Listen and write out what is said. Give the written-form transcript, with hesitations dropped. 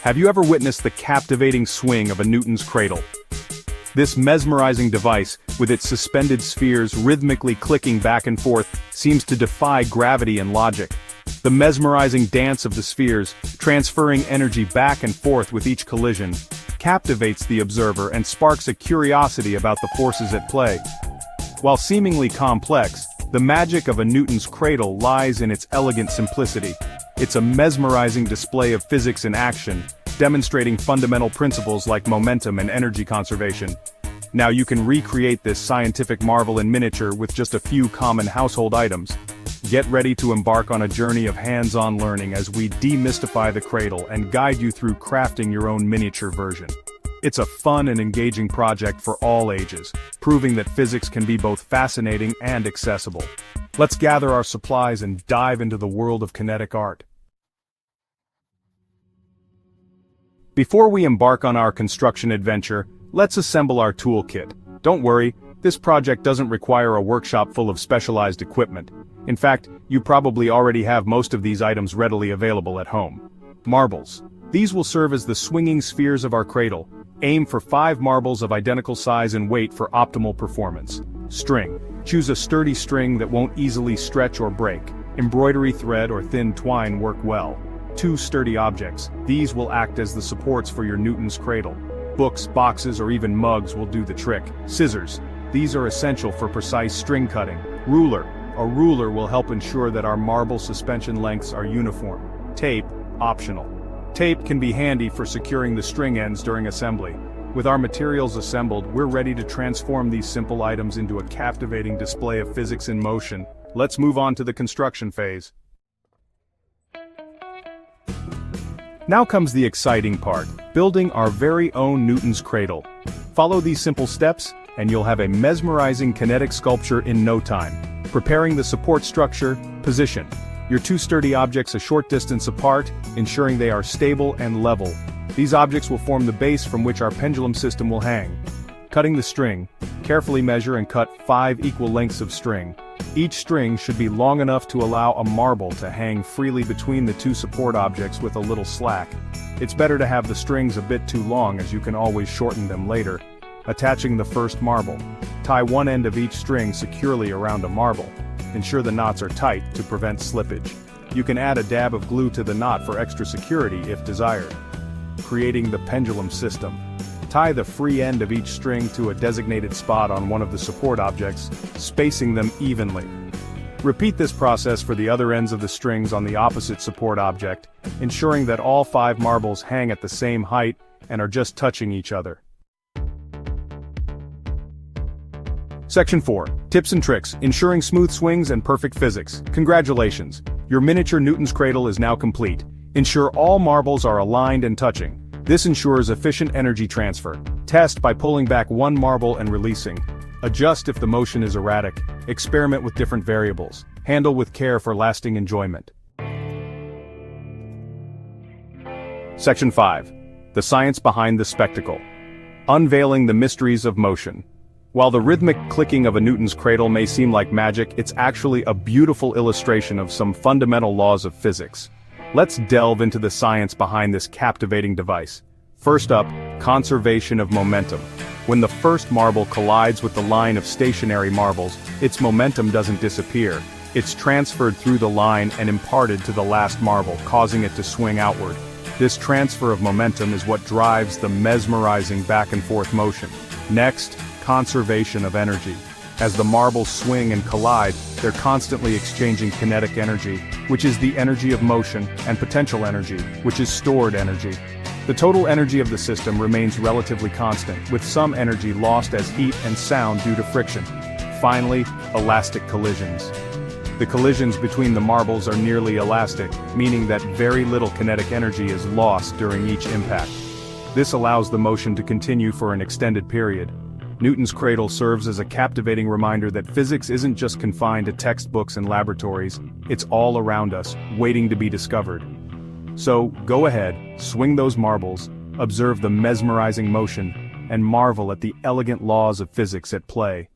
Have you ever witnessed the captivating swing of a Newton's cradle? This mesmerizing device, with its suspended spheres rhythmically clicking back and forth, seems to defy gravity and logic. The mesmerizing dance of the spheres, transferring energy back and forth with each collision, captivates the observer and sparks a curiosity about the forces at play. While seemingly complex, the magic of a Newton's cradle lies in its elegant simplicity. It's a mesmerizing display of physics in action, demonstrating fundamental principles like momentum and energy conservation. Now you can recreate this scientific marvel in miniature with just a few common household items. Get ready to embark on a journey of hands-on learning as we demystify the cradle and guide you through crafting your own miniature version. It's a fun and engaging project for all ages, proving that physics can be both fascinating and accessible. Let's gather our supplies and dive into the world of kinetic art. Before we embark on our construction adventure, let's assemble our toolkit. Don't worry, this project doesn't require a workshop full of specialized equipment. In fact, you probably already have most of these items readily available at home. Marbles. These will serve as the swinging spheres of our cradle. Aim for 5 marbles of identical size and weight for optimal performance. String. Choose a sturdy string that won't easily stretch or break. Embroidery thread or thin twine work well. 2 sturdy objects. These will act as the supports for your Newton's cradle. Books, boxes, or even mugs will do the trick. Scissors. These are essential for precise string cutting. Ruler. A ruler will help ensure that our marble suspension lengths are uniform. Tape, optional. Tape can be handy for securing the string ends during assembly. With our materials assembled, we're ready to transform these simple items into a captivating display of physics in motion. Let's move on to the construction phase. Now comes the exciting part, building our very own Newton's cradle. Follow these simple steps, and you'll have a mesmerizing kinetic sculpture in no time. Preparing the support structure, position your 2 sturdy objects a short distance apart, ensuring they are stable and level. These objects will form the base from which our pendulum system will hang. Cutting the string, carefully measure and cut 5 equal lengths of string. Each string should be long enough to allow a marble to hang freely between the 2 support objects with a little slack. It's better to have the strings a bit too long, as you can always shorten them later. Attaching the first marble. Tie one end of each string securely around a marble. Ensure the knots are tight to prevent slippage. You can add a dab of glue to the knot for extra security if desired. Creating the pendulum system. Tie the free end of each string to a designated spot on one of the support objects, spacing them evenly. Repeat this process for the other ends of the strings on the opposite support object, ensuring that all 5 marbles hang at the same height and are just touching each other. Section 4. Tips and tricks, ensuring smooth swings and perfect physics. Congratulations! Your miniature Newton's cradle is now complete. Ensure all marbles are aligned and touching. This ensures efficient energy transfer. Test by pulling back one marble and releasing. Adjust if the motion is erratic. Experiment with different variables. Handle with care for lasting enjoyment. Section 5. The science behind the spectacle. Unveiling the mysteries of motion. While the rhythmic clicking of a Newton's cradle may seem like magic, it's actually a beautiful illustration of some fundamental laws of physics. Let's delve into the science behind this captivating device. First up, conservation of momentum. When the first marble collides with the line of stationary marbles, its momentum doesn't disappear. It's transferred through the line and imparted to the last marble, causing it to swing outward. This transfer of momentum is what drives the mesmerizing back and forth motion. Next, conservation of energy. As the marbles swing and collide, they're constantly exchanging kinetic energy, which is the energy of motion, and potential energy, which is stored energy. The total energy of the system remains relatively constant, with some energy lost as heat and sound due to friction. Finally, elastic collisions. The collisions between the marbles are nearly elastic, meaning that very little kinetic energy is lost during each impact. This allows the motion to continue for an extended period. Newton's cradle serves as a captivating reminder that physics isn't just confined to textbooks and laboratories, it's all around us, waiting to be discovered. So, go ahead, swing those marbles, observe the mesmerizing motion, and marvel at the elegant laws of physics at play.